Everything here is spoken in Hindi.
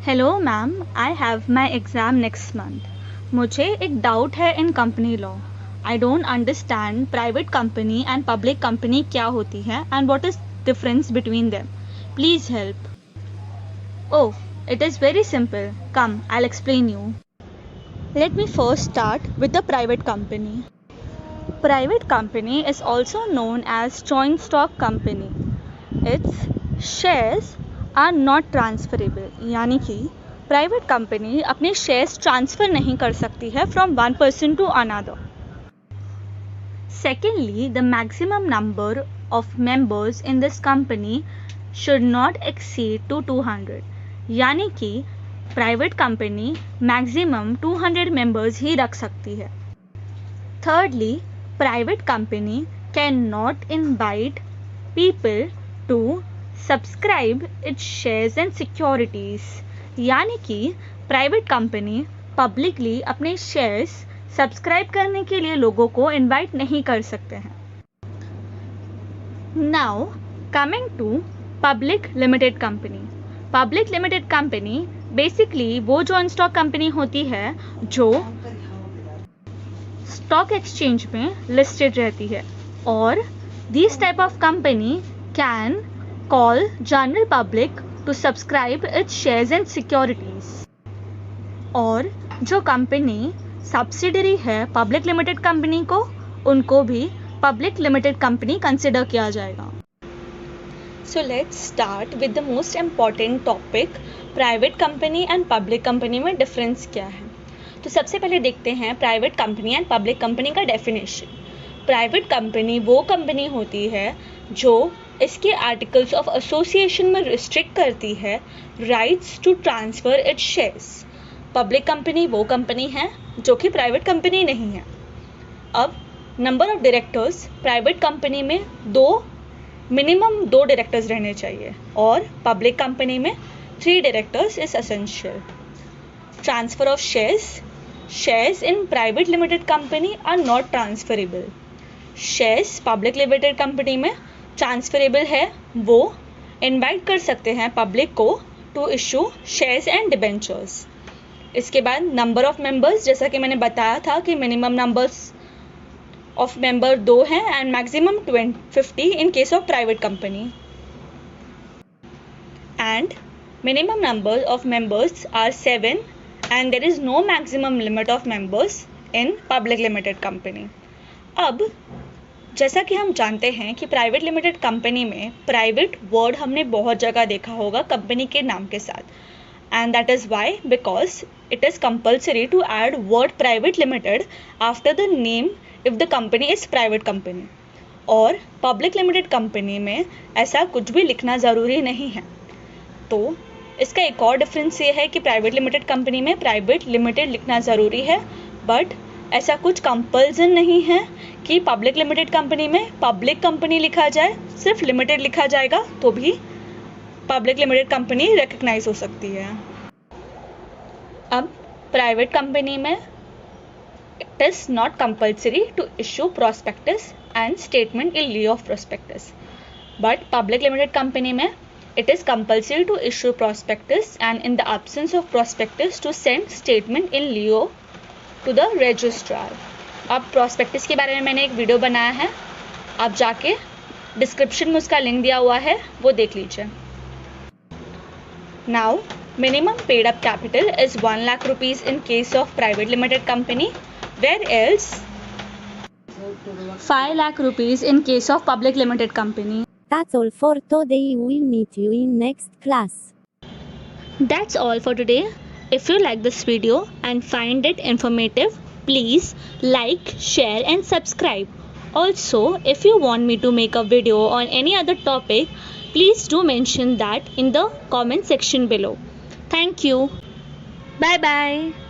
Hello ma'am, I have my exam next month. मुझे एक डाउट है in company law. I don't understand private company and public company क्या होती है and what is difference between them. Please help. Oh, it is very simple. Come, I explain you. Let me first start with the private company. Private company is also known as joint stock company. Its shares are not transferable. यानी कि प्राइवेट कंपनी अपने शेयर्स ट्रांसफ़र नहीं कर सकती है from one person to another. Secondly, the maximum number of members in this company should not exceed to 200. यानी कि प्राइवेट कंपनी मैक्सिमम 200 मेंबर्स ही रख सकती है. Thirdly, private company cannot invite people to subscribe its shares and securities. यानी कि प्राइवेट कंपनी पब्लिकली अपने शेयर्स सब्सक्राइब करने के लिए लोगों को इनवाइट नहीं कर सकते हैं. Now coming to public limited company. Public limited company basically वो जॉइंट स्टॉक कंपनी होती है जो स्टॉक एक्सचेंज में लिस्टेड रहती है और this type of company can call general public to subscribe its shares and securities. और जो कंपनी सब्सिडरी है पब्लिक लिमिटेड कंपनी को, उनको भी पब्लिक लिमिटेड कंपनी कंसिडर किया जाएगा. So let's start with the most important topic, private company and public company में डिफरेंस क्या है. तो सबसे पहले देखते हैं private company and public company का डेफिनेशन. प्राइवेट कंपनी वो कंपनी होती है जो इसके आर्टिकल्स ऑफ एसोसिएशन में रिस्ट्रिक्ट करती है rights to transfer its shares. Public company वो कंपनी है जो कि प्राइवेट कंपनी नहीं है. अब number of directors, private company में मिनिमम 2 डायरेक्टर्स रहने चाहिए और पब्लिक कंपनी में 3 directors is essential. Transfer of shares in private limited company are not transferable. shares public limited company में transferable है. वो invite कर सकते हैं पब्लिक को to issue shares and debentures. इसके बाद number of members, जैसा कि मैंने बताया था कि minimum numbers of member 2 हैं and maximum 50 in case of private company. And minimum number of members are 7 and there is no maximum limit of members in public limited company. अब जैसा कि हम जानते हैं कि प्राइवेट लिमिटेड कंपनी में प्राइवेट वर्ड हमने बहुत जगह देखा होगा कंपनी के नाम के साथ, and that is why because it is compulsory to add word private limited after the name if the company is private company. और पब्लिक लिमिटेड कंपनी में ऐसा कुछ भी लिखना ज़रूरी नहीं है. तो इसका एक और डिफरेंस ये है कि प्राइवेट लिमिटेड कंपनी में प्राइवेट लिमिटेड लिखना ज़रूरी है, बट ऐसा कुछ कंपल्सन नहीं है कि पब्लिक लिमिटेड कंपनी में पब्लिक कंपनी लिखा जाए. सिर्फ लिमिटेड लिखा जाएगा तो भी पब्लिक लिमिटेड कंपनी रिकग्नाइज हो सकती है. अब प्राइवेट कंपनी में it is not compulsory to issue prospectus and statement in लिeu of prospectus, but public limited company में it is compulsory to issue prospectus and in the absence of prospectus to send statement in lieu to the registrar. अब prospectus के बारे में मैंने एक वीडियो बनाया है, आप जाके डिस्क्रिप्शन में उसका लिंक दिया हुआ है, वो देख लीजिए. Now minimum paid up capital is 1 lakh rupees in case of private limited company, whereas 5 lakh rupees in case of public limited company. That's all for today. We'll meet you in next class. That's all for today. If you like this video and find it informative, please like, share and subscribe. Also, if you want me to make a video on any other topic, please do mention that in the comment section below. Thank you. Bye bye.